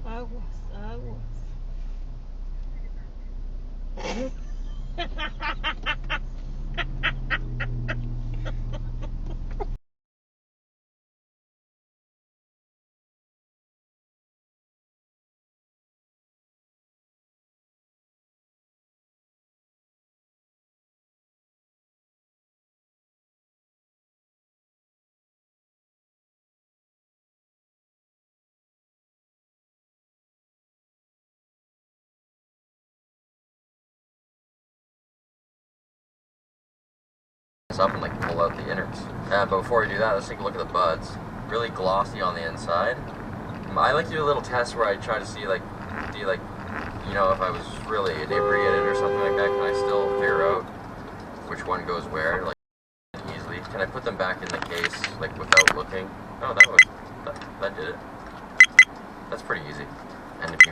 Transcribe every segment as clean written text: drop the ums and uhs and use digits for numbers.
Aguas. Up and like pull out the innards. But before we do that, let's take a look at the buds. Really glossy on the inside. I like to do a little test where I try to see if I was really inebriated or something like that, can I still figure out which one goes where, like easily? Can I put them back in the case like without looking? Oh, that did it. That's pretty easy. And if you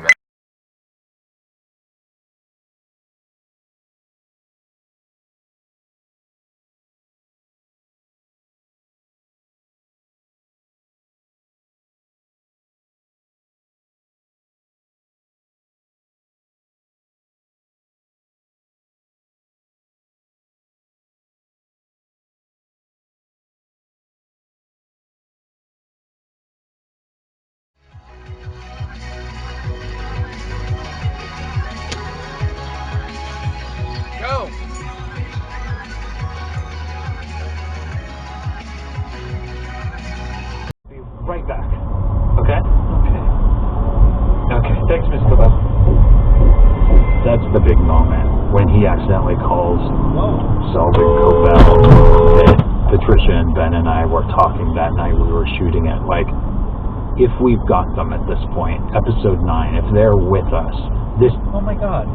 Go! Be right back. Okay? Okay, thanks, Miss Cobell. That's the big moment when he accidentally calls Selvig Cobell that Patricia and Ben and I were talking that night we were shooting it. Like, if we've got them at this point, episode 9, if they're with us, this... Oh my god.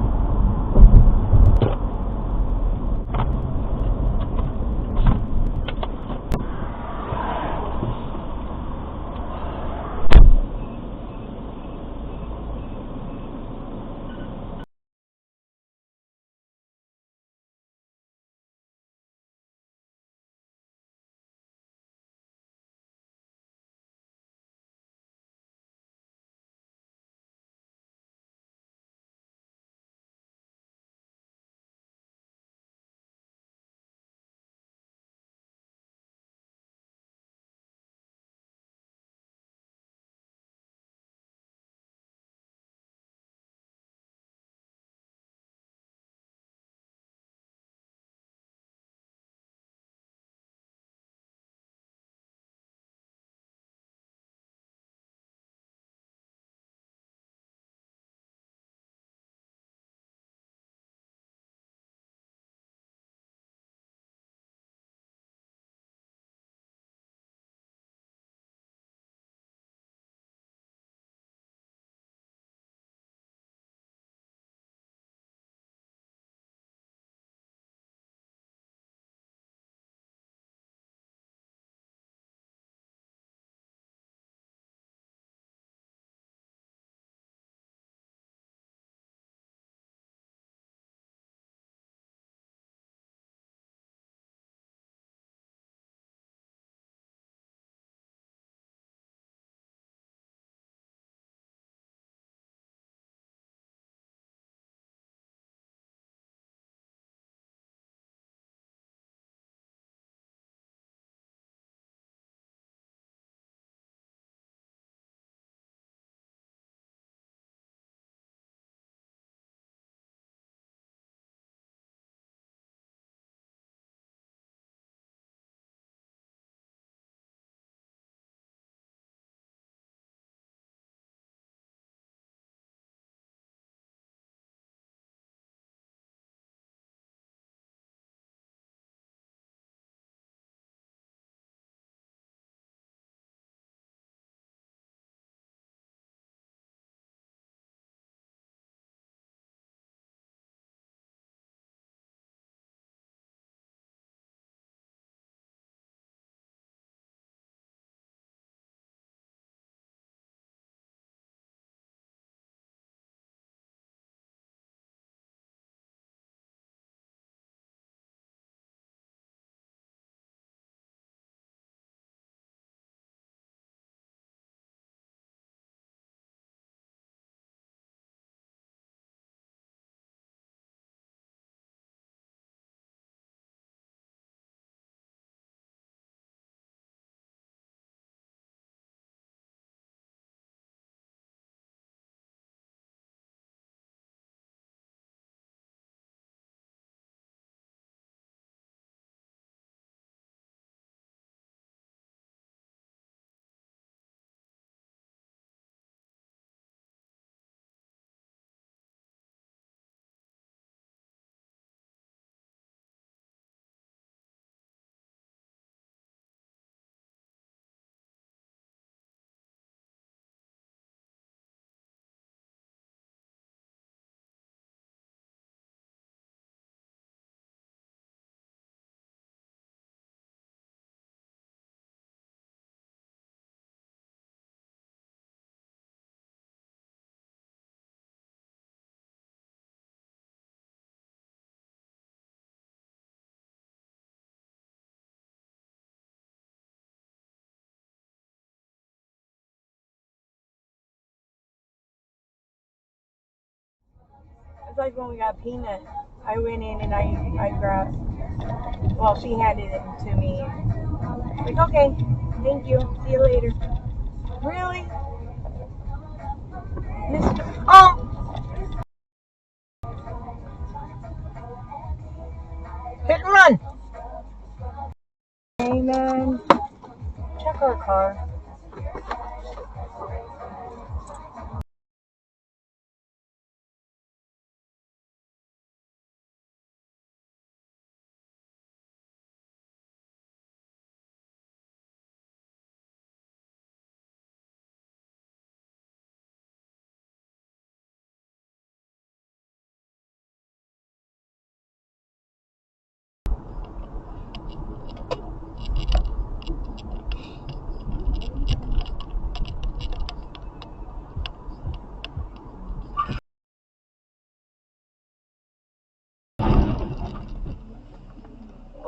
like when we got Peanut. I went in and I grabbed. Well, she handed it to me. Like, okay, thank you. See you later. Really, Mr. Hit and run. Hey man, check our car.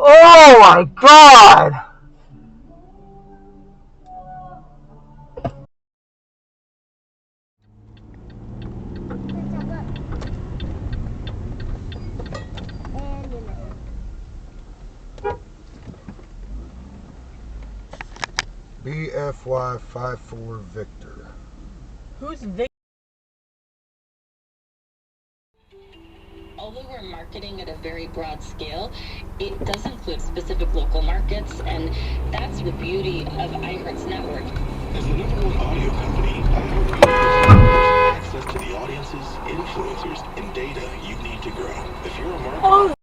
Oh my God! BFY54 Victor. Who's Vic? Although we're marketing at a very broad scale, it does include specific local markets, and that's the beauty of iHeart's network. As the #1 audio company, iHeartRadio gives access to the audiences, influencers, and data you need to grow. If you're a marketer...